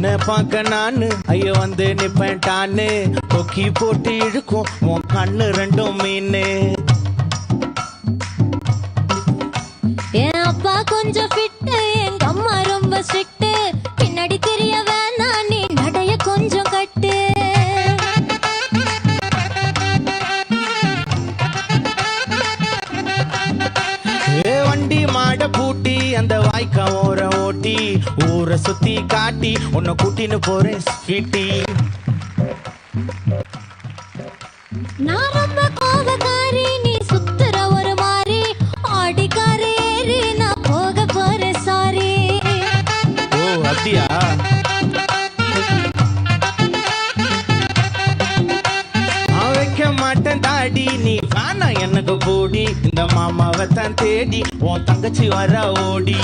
உன்னை பார்க்க நானு ஐயோ வந்து நிப்பேன்டான்னு கொக்கி போட்டு இழுக்கும் உன் கண்ணு ரெண்டும் மீனு. என் அப்பா கொஞ்சம் ஃபிட்டு, எங்க அம்மா ரொம்ப ஸ்ட்ரிக்ட். பின்னாடி தெரிய வேணாம், நீ நடைய கொஞ்சம் கட்டு. வண்டி மாட பூட்டி அந்த வாய்க்கா ஓர ஓட்டி ஊரை சுத்தி காட்டி உன்னை கூட்டின்னு போறேன் ஸ்வீட்டி. நான் ரொம்ப கோபக்காரி, நீ சுத்துற ஒரு மாதிரி. ஆடிக்காரி ஏறி நான் போக போறேன் சாரி. ஓ அப்படியா? வைக்க மாட்டேன் தாடி, நீ வேணா எனக்கு போடி. இந்த மாமாவை தான் தேடி உன் தங்கச்சி வர ஓடி.